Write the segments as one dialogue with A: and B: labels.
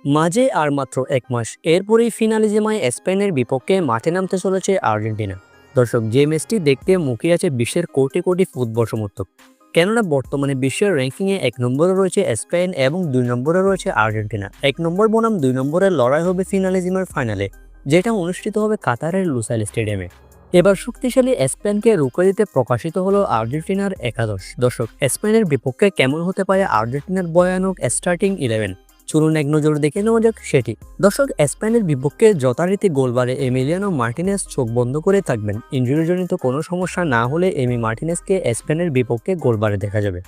A: মাঝে আর মাত্র ১ মাস, এরপরেই ফিনালিজেমায় স্পেনের বিপক্ষে মাঠে নামতে চলেছে আর্জেন্টিনা। দর্শক, যে ম্যাচটি দেখতে মুখিয়ে আছে বিশ্বের কোটি কোটি ফুটবল সমর্থক। কেননা বর্তমানে বিশ্বের র্যাঙ্কিংয়ে ১ নম্বরে রয়েছে স্পেন এবং ২ নম্বরে রয়েছে আর্জেন্টিনা। ১ নম্বর বনাম ২ নম্বরের লড়াই হবে ফিনালিজেমার ফাইনালে, যেটা অনুষ্ঠিত হবে কাতারের লুসাইল স্টেডিয়ামে। এবার শক্তিশালী স্পেনকে রুখে দিতে প্রকাশিত হলো আর্জেন্টিনার একাদশ। দর্শক, স্পেনের বিপক্ষে কেমন হতে পারে আর্জেন্টিনার ভয়ানক স্টার্টিং 11? চলুন এক নজর দেখে নেওয়া যাক সেটি। দর্শক, স্পেনের বিপক্ষে যথারীতি গোলবারে এমিলিয়ানো মার্টিনেজ চোখ বন্ধ করে থাকবেন। ইনজুরিজনিত কোনো সমস্যা না হলে এমি মার্টিনেজকে স্পেনের বিপক্ষে গোলবারে দেখা যাবে।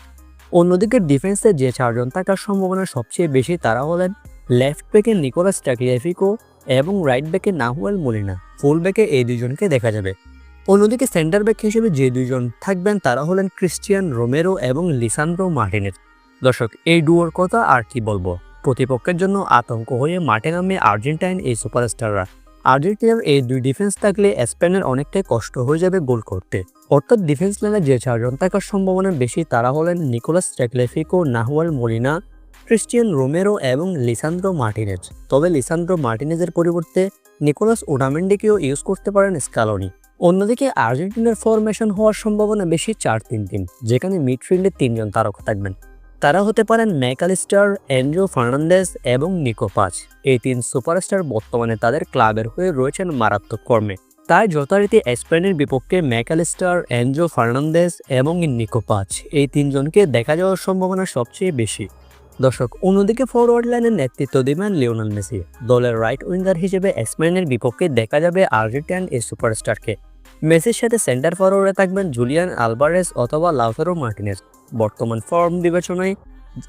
A: অন্যদিকে ডিফেন্সে যে চারজন থাকার সম্ভাবনা সবচেয়ে বেশি তারা হলেন লেফট ব্যাকে নিকোলাস টাগলিয়াফিকো এবং রাইট ব্যাকে নাহুয়েল মোলিনা। ফুল ব্যাকে এই দুজনকে দেখা যাবে। অন্যদিকে সেন্টার ব্যাক হিসেবে যে দুইজন থাকবেন তারা হলেন ক্রিস্টিয়ান রোমেরো এবং লিসান্দ্রো মার্টিনেজ। দর্শক, এই ডুয়োর কথা আর কি বলবো। প্রতিপক্ষের জন্য আতঙ্ক হয়ে মাঠে নামে আর্জেন্টাইন এই সুপারস্টাররা। আর্জেন্টিনার এই দুই ডিফেন্স থাকলে স্পেনের অনেকটাই কষ্ট হয়ে যাবে গোল করতে। অর্থাৎ ডিফেন্স লাইনে যে চারজন থাকার সম্ভাবনা বেশি তারা হলেন Nicolas Tagliafico, Nahuel Molina, Cristian Romero এবং লিসান্দ্রো মার্টিনেজ। তবে লিসান্দ্রো মার্টিনেজের পরিবর্তে নিকোলাস ওটামেন্ডিকেও ইউজ করতে পারেন স্কালোনি। অন্যদিকে আর্জেন্টিনার ফরমেশন হওয়ার সম্ভাবনা বেশি ৪-৩-৩, যেখানে মিডফিল্ডে ৩ জন তারকা থাকবেন। তারা হতে পারেন ম্যাকঅ্যালিস্টার, এনজো ফার্নান্দেজ এবং নিকো পাচ। এই ৩ সুপারস্টার বর্তমানে তাদের ক্লাবের হয়ে রয়েছেন মারাত্মক কর্মে। তাই যথারীতি স্পেনের বিপক্ষে ম্যাকঅ্যালিস্টার, এনজো ফার্নান্দেজ এবং নিকো পাচ এই ৩ জনকে দেখা যাওয়ার সম্ভাবনা সবচেয়ে বেশি। দর্শক, অন্যদিকে ফরওয়ার্ড লাইনের নেতৃত্ব দেবেন লিওনেল মেসি। দলের রাইট উইঙ্গার হিসেবে স্পেনের বিপক্ষে দেখা যাবে আর্জেন্টাইন এই সুপারস্টারকে। মেসির সাথে সেন্টার ফরওয়ার্ডে থাকবেন জুলিয়ান আলভারেজ অথবা লাউতারো মার্টিনেজ। বর্তমান ফর্ম বিবেচনায়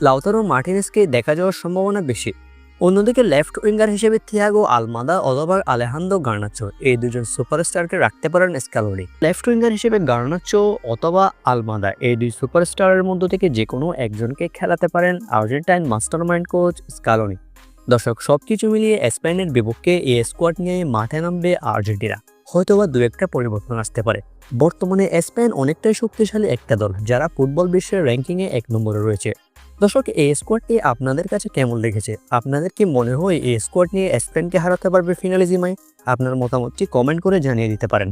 A: লাউতারো মার্টিনেজকে দেখা যাওয়ার সম্ভাবনা বেশি। অন্যদিকে লেফট উইঙ্গার হিসেবে থিয়াগো আলমাদা অথবা আলেহান্দ্রো গার্নাচো এই দুজন সুপারস্টারকে রাখতে পারেন স্কালোনি। লেফট উইঙ্গার হিসেবে গার্নাচো অথবা আলমাদা এই দুই সুপারস্টারের মধ্য থেকে যে কোনো একজনকে খেলাতে পারেন আর্জেন্টাইন মাস্টারমাইন্ড কোচ স্কালোনি। দর্শক, সবকিছু মিলিয়ে স্পেনের বিপক্ষে এই স্কোয়াড নিয়ে মাঠে নামবে আর্জেন্টিনা। হয়তোবা দু একটা পরিবর্তন আসতে পারে। বর্তমানে স্পেন অনেকটাই শক্তিশালী একটা দল, যারা ফুটবল বিশ্বের র্যাঙ্কিংয়ে ১ নম্বরে রয়েছে। দর্শক, এই স্কোয়াডটি আপনাদের কাছে কেমন লেগেছে? আপনাদের কি মনে হয় এই স্কোয়াড নিয়ে স্পেনকে হারাতে পারবে ফিনালিজিমায়? আপনার মতামতটি কমেন্ট করে জানিয়ে দিতে পারেন।